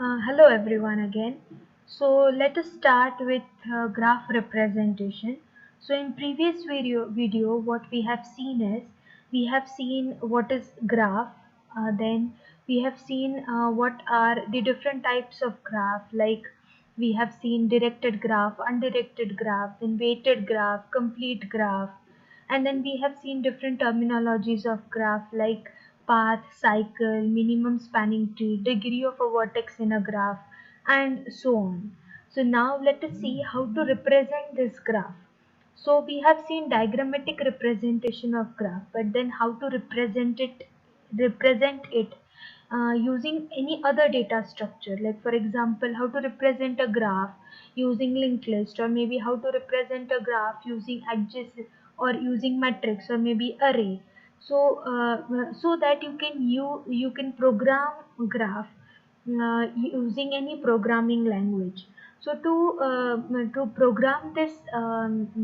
Hello everyone again. So let us start with graph representation. So in previous video what we have seen is we have seen what is graph, then we have seen what are the different types of graph, like we have seen directed graph, undirected graph, then weighted graph, complete graph, and then we have seen different terminologies of graph like path, cycle, minimum spanning tree, degree of a vertex in a graph, and so on. So now let us see how to represent this graph. So we have seen diagrammatic representation of graph, but then how to represent it using any other data structure, like for example how to represent a graph using linked list, or maybe how to represent a graph using adjacent or using matrix, or maybe array. So that you can program graph using any programming language. So to program this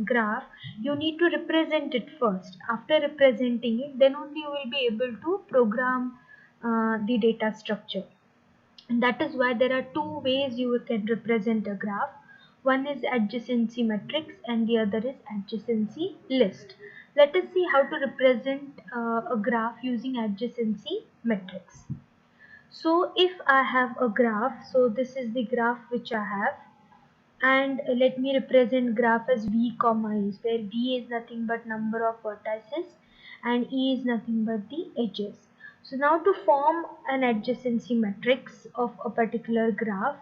graph, you need to represent it first. After representing it, then only you will be able to program the data structure. And that is why there are two ways you can represent a graph. One is adjacency matrix and the other is adjacency list. Let us see how to represent a graph using adjacency matrix. So if I have a graph, so this is the graph which I have, and let me represent graph as v comma e, where v is nothing but number of vertices and e is nothing but the edges. So now to form an adjacency matrix of a particular graph,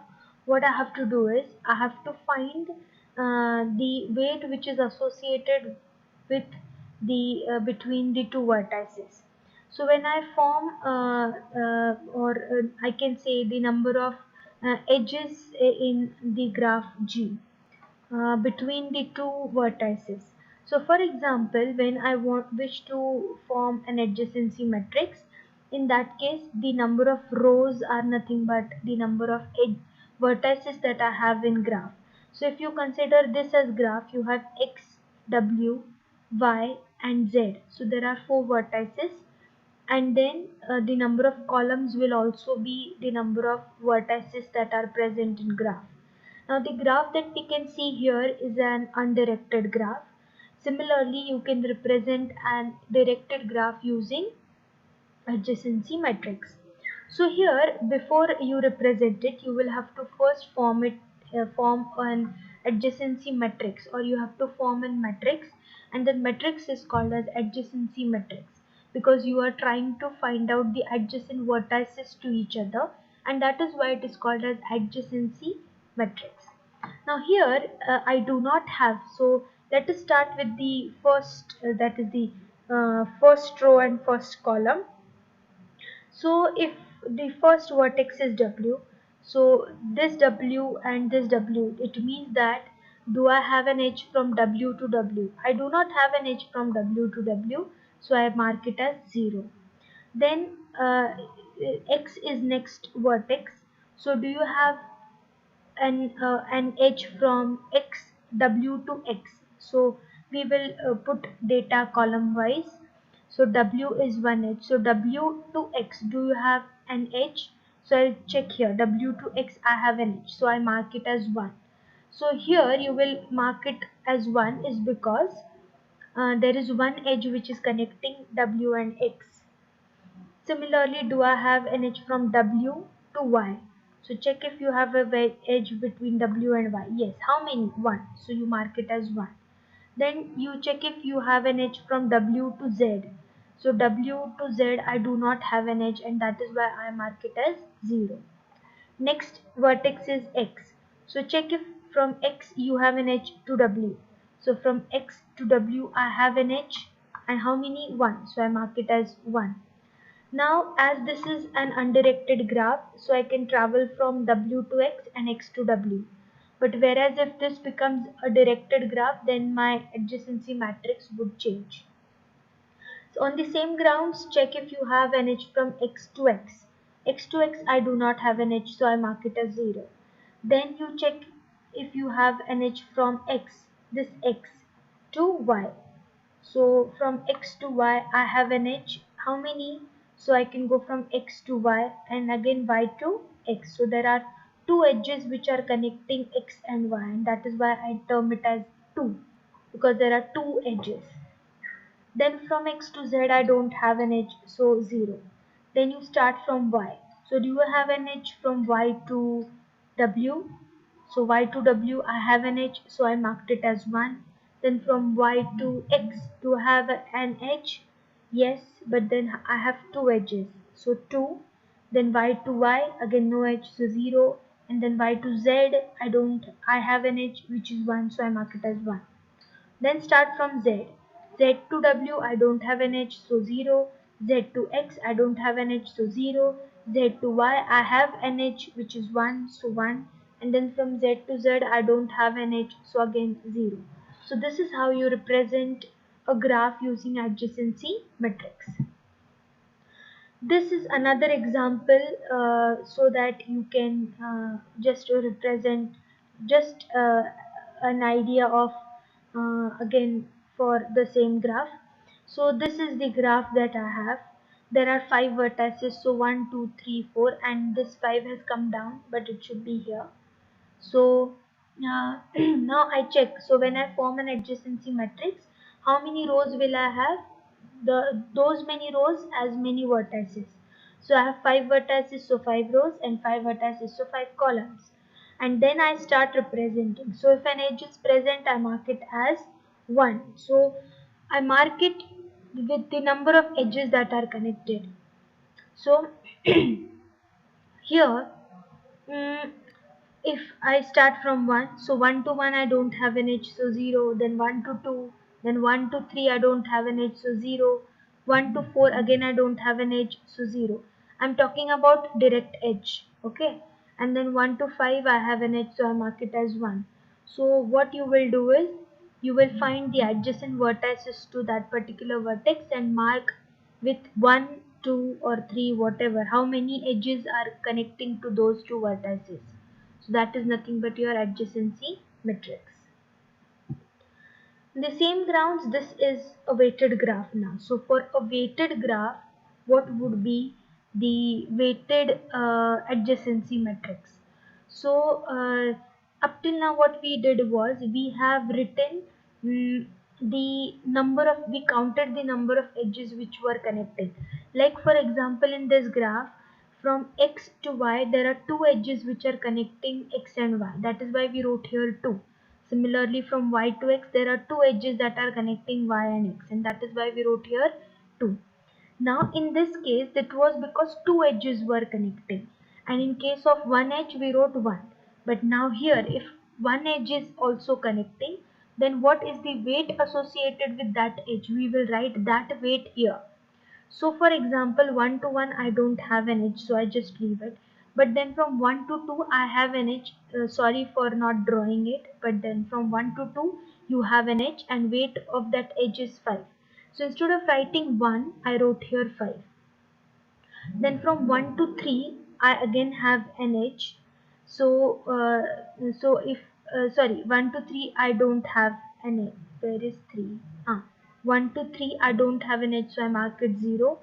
what I have to do is I have to find the weight which is associated with the between the two vertices. So when I form I can say the number of edges in the graph G between the two vertices. So for example, when I wish to form an adjacency matrix, in that case the number of rows are nothing but the number of vertices that I have in graph. So if you consider this as graph, you have x, w, y and z. So there are four vertices, and then the number of columns will also be the number of vertices that are present in graph. Now the graph that we can see here is an undirected graph. Similarly, you can represent an directed graph using adjacency matrix. So here, before you represent it, you will have to first form an adjacency matrix, or you have to form a matrix, and the matrix is called as adjacency matrix because you are trying to find out the adjacent vertices to each other, and that is why it is called as adjacency matrix. Now here I do not have, so let us start with the first, that is the first row and first column. So if the first vertex is W, so this W and this W, it means that do I have an edge from W to W? I do not have an edge from W to W, so I mark it as 0. Then X is next vertex. So do you have an edge from X, W to X? So we will put data column wise. So W is one edge. So W to X, do you have an edge? So I'll check here. W to X, I have an edge. So I mark it as 1. So here you will mark it as 1 is because there is one edge which is connecting W and X. Similarly, do I have an edge from W to Y? So check if you have a edge between W and Y. Yes. How many? 1. So you mark it as 1. Then you check if you have an edge from W to Z. So W to Z, I do not have an edge, and that is why I mark it as 0. Next vertex is X. So check if from X you have an edge to W. So from X to W I have an edge, and how many? 1. So I mark it as 1. Now as this is an undirected graph, so I can travel from W to X and X to W. But whereas if this becomes a directed graph, then my adjacency matrix would change. So on the same grounds, check if you have an edge from X to X. X to X I do not have an edge, so I mark it as 0. Then you check if you have an edge from X, this X, to Y. So from X to Y I have an edge. How many? So I can go from X to Y and again Y to x. So there are two edges which are connecting x and y, and that is why I term it as 2, because there are two edges. Then from x to z I don't have an edge, so 0. Then you start from y. So do you have an edge from y to w? So y to w I have an edge, so I marked it as 1. Then from y to x, do I have an edge? Yes, but then I have two edges, so 2. Then y to y, again no edge, so 0. And then y to z, I have an edge which is 1, so I mark it as 1. Then start from z. Z to w I don't have an edge, so 0. Z to x I don't have an edge, so 0. Z to y I have an edge which is 1, so 1. And then from z to z I don't have an edge, so again 0. So this is how you represent a graph using adjacency matrix. This is another example, so that you can just represent just an idea of again for the same graph. So this is the graph that I have. There are 5 vertices, so 1 2 3 4, and this 5 has come down, but it should be here. So now I check. So when I form an adjacency matrix, how many rows will I have? Those many rows as many vertices. So I have 5 vertices, so 5 rows, and 5 vertices, so 5 columns. And then I start representing. So if an edge is present, I mark it as 1. So I mark it with the number of edges that are connected. So here, mm, if I start from 1, so 1 to 1 I don't have an edge, so 0. Then 1 to 2, then 1 to 3 I don't have an edge, so 0. 1 to 4 again I don't have an edge, so 0. I'm talking about direct edge, okay? And then 1 to 5 I have an edge, so I mark it as 1. So what you will do is, you will find the adjacent vertices to that particular vertex and mark with 1, 2 or 3, whatever, how many edges are connecting to those two vertices. So that is nothing but your adjacency matrix. In the same grounds, this is a weighted graph now. So for a weighted graph, what would be the weighted adjacency matrix? So up till now what we did was, we have written we counted the number of edges which were connected. Like for example, in this graph, from x to y there are two edges which are connecting x and y. That is why we wrote here 2. Similarly, from y to x there are two edges that are connecting y and x, and that is why we wrote here 2. Now in this case that was because two edges were connecting, and in case of one edge we wrote 1. But now here, if one edge is also connecting, then what is the weight associated with that edge? We will write that weight here. So for example, 1 to 1 I don't have an edge, so I just leave it. But then from 1 to 2 I have an edge. Sorry for not drawing it, but then from 1 to 2 you have an edge, and weight of that edge is 5. So instead of writing 1, I wrote here 5. Then from 1 to 3 I again have an edge. So if sorry, 1 to 3 I don't have an edge. Where is 3? 1 to 3 I don't have an edge, so I mark it 0.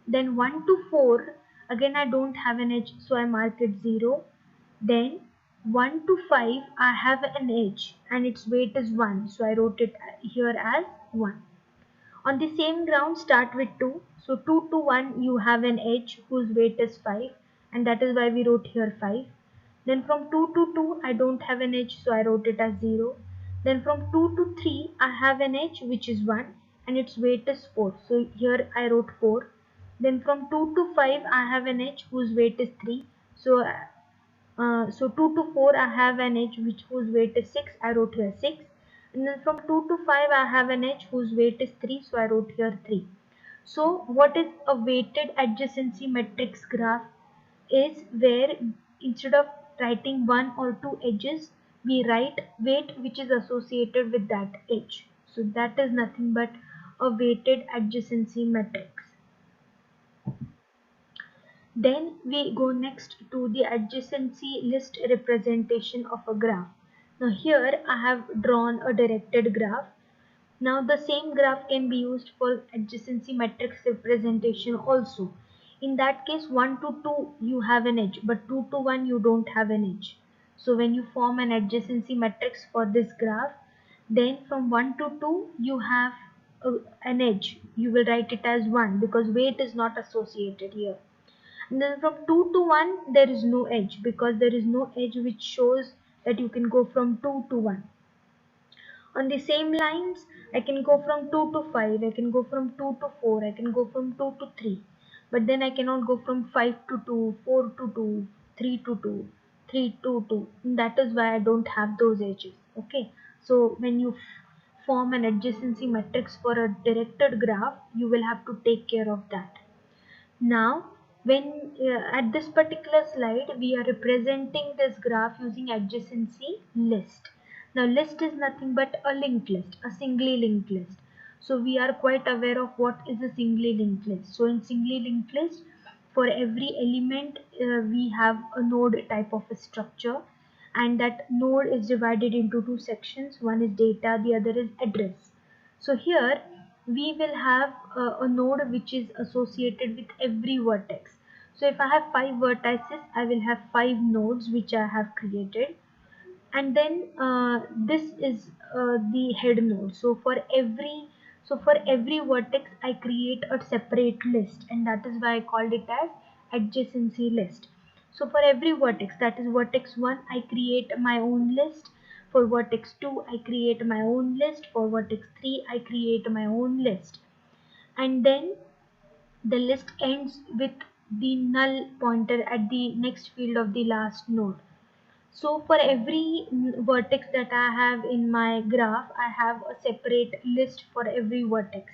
Then 1 to 4 again I don't have an edge, so I mark it 0. Then 1 to 5 I have an edge and its weight is 1, so I wrote it here as 1. On the same ground, start with 2. So 2 to 1 you have an edge whose weight is 5, and that is why we wrote here 5. Then from 2 to 2 I don't have an edge, so I wrote it as 0. Then from 2 to 3 I have an edge which is 1 and its weight is 4, so here I wrote 4. Then from 2 to 5 I have an edge whose weight is 3, so 2 to 4 I have an edge whose weight is 6, I wrote here 6. And then from 2 to 5 I have an edge whose weight is 3, so I wrote here 3. So what is a weighted adjacency matrix graph? Is where instead of writing one or two edges, we write weight which is associated with that edge. So that is nothing but a weighted adjacency matrix. Then we go next to the adjacency list representation of a graph. Now here I have drawn a directed graph. Now the same graph can be used for adjacency matrix representation also. in that case 1 to 2 you have an edge, but 2 to 1 you don't have an edge. So when you form an adjacency matrix for this graph, then from 1 to 2 you have an edge. You will write it as 1 because weight is not associated here. And then from 2 to 1 there is no edge, because there is no edge which shows that you can go from 2 to 1. On the same lines, I can go from 2 to 5, I can go from 2 to 4, I can go from 2 to 3. But then I cannot go from 5 to 2, 4 to 2, 3 to 2, 3 to 2. And that is why I don't have those edges. Okay. So when you form an adjacency matrix for a directed graph, you will have to take care of that. Now, when at this particular slide, we are representing this graph using adjacency list. Now, list is nothing but a linked list, a singly linked list. So, we are quite aware of what is a singly linked list. So, in singly linked list, for every element, we have a node type of a structure, and that node is divided into two sections. One is data, the other is address. So here we will have a node which is associated with every vertex. So if I have 5 vertices, I will have 5 nodes which I have created, and then this is the head node. So for every vertex I create a separate list, and that is why I called it as adjacency list. So for every vertex, that is vertex 1, I create my own list. For vertex 2 I create my own list. For vertex 3 I create my own list. And then the list ends with the null pointer at the next field of the last node. So for every vertex that I have in my graph, I have a separate list for every vertex.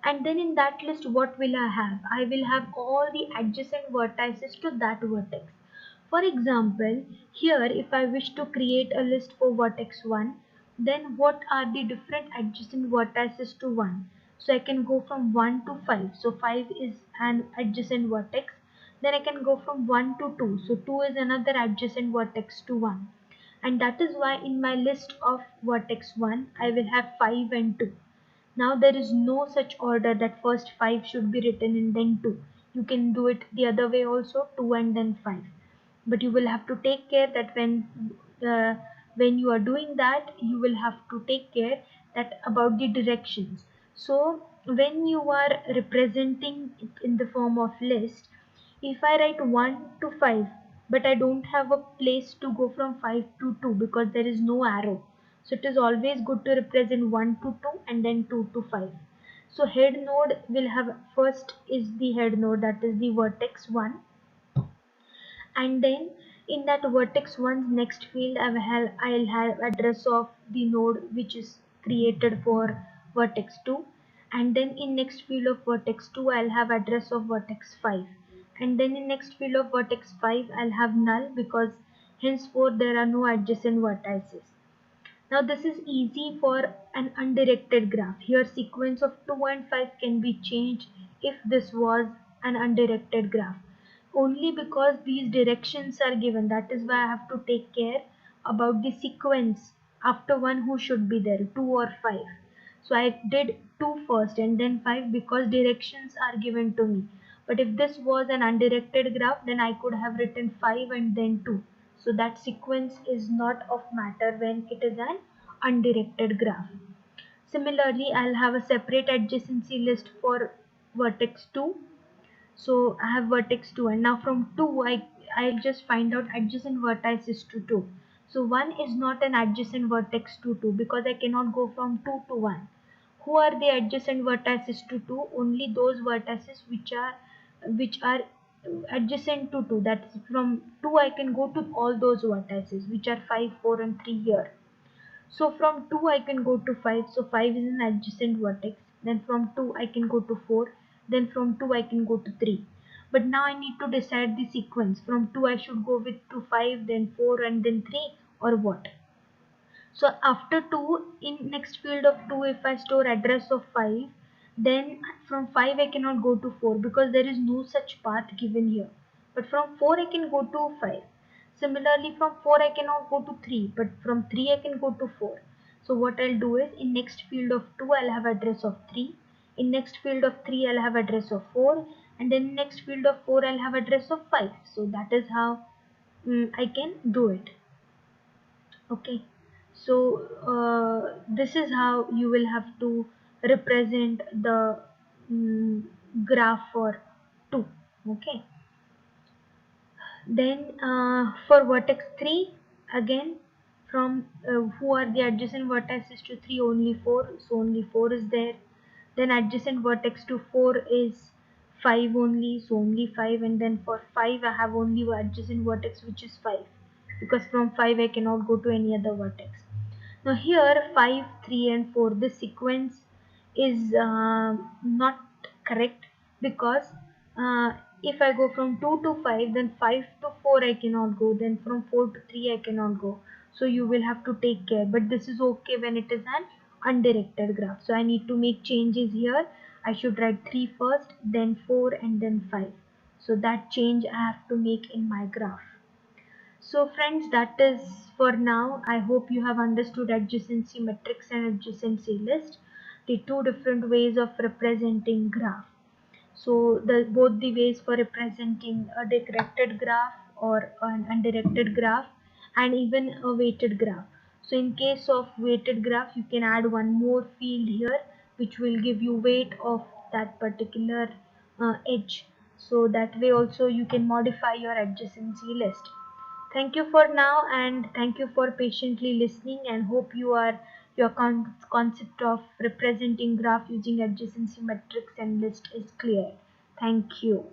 And then in that list, what will I have? I will have all the adjacent vertices to that vertex. For example, here if I wish to create a list for vertex 1, then what are the different adjacent vertices to 1? So I can go from 1 to 5. So 5 is an adjacent vertex. Then I can go from 1 to 2. So 2 is another adjacent vertex to 1. And that is why in my list of vertex 1, I will have 5 and 2. Now there is no such order that first 5 should be written and then 2. You can do it the other way also, 2 and then 5. But you will have to take care that uh, when you are doing that, you will have to take care that about the directions. So when you are representing it in the form of list, if I write 1 to 5, but I don't have a place to go from 5 to 2 because there is no arrow. So it is always good to represent 1 to 2 and then 2 to 5. So head node will have, first is the head node, that is the vertex 1. And then in that vertex 1's next field, I'll have address of the node which is created for vertex 2. And then in next field of vertex 2, I'll have address of vertex 5. And then in next field of vertex 5, I'll have null, because henceforth there are no adjacent vertices. Now this is easy for an undirected graph. Here sequence of 2 and 5 can be changed if this was an undirected graph. Only because these directions are given, that is why I have to take care about the sequence after 1 who should be there, 2 or 5. So I did 2 first and then 5 because directions are given to me. But if this was an undirected graph, then I could have written 5 and then 2. So that sequence is not of matter when it is an undirected graph. Similarly, I'll have a separate adjacency list for vertex 2. So I have vertex 2, and now from 2 I'll just find out adjacent vertices to 2. So 1 is not an adjacent vertex to 2 because I cannot go from 2 to 1. Who are the adjacent vertices to 2? Only those vertices which are adjacent to 2. That's from 2 I can go to all those vertices which are 5, 4 and 3 here. So from 2 I can go to 5. So 5 is an adjacent vertex. Then from 2 I can go to 4. Then from 2 I can go to 3. But now I need to decide the sequence. From 2 I should go with to 5, then 4 and then 3, or what. So after 2, in next field of 2, if I store address of 5, then from 5 I cannot go to 4 because there is no such path given here. But from 4 I can go to 5. Similarly from 4 I cannot go to 3, but from 3 I can go to 4. So what I'll do is, in next field of 2 I'll have address of 3. In next field of 3 I'll have address of 4. and then next field of 4 I'll have address of 5. So that is how I can do it. Okay, so this is how you will have to represent the mm, graph for 2. Okay, then for vertex 3, again from who are the adjacent vertices to 3, only 4, so only 4 is there. Then adjacent vertex to 4 is 5 only, so only 5. And then for 5 I have only adjacent vertex which is 5, because from 5 I cannot go to any other vertex. Now here 5, 3 and 4, this sequence is not correct, because if I go from 2 to 5, then 5 to 4 I cannot go, then from 4 to 3 I cannot go. So you will have to take care, but this is okay when it is an undirected graph. So I need to make changes here. I should write 3 first, then 4 and then 5. So that change I have to make in my graph. So friends, that is for now. I hope you have understood adjacency matrix and adjacency list, the two different ways of representing graph. So both the ways for representing a directed graph or an undirected graph, and even a weighted graph. So in case of weighted graph, you can add one more field here which will give you weight of that particular edge. So that way also you can modify your adjacency list. Thank you for now, and thank you for patiently listening, and hope your concept of representing graph using adjacency matrix and list is clear. Thank you.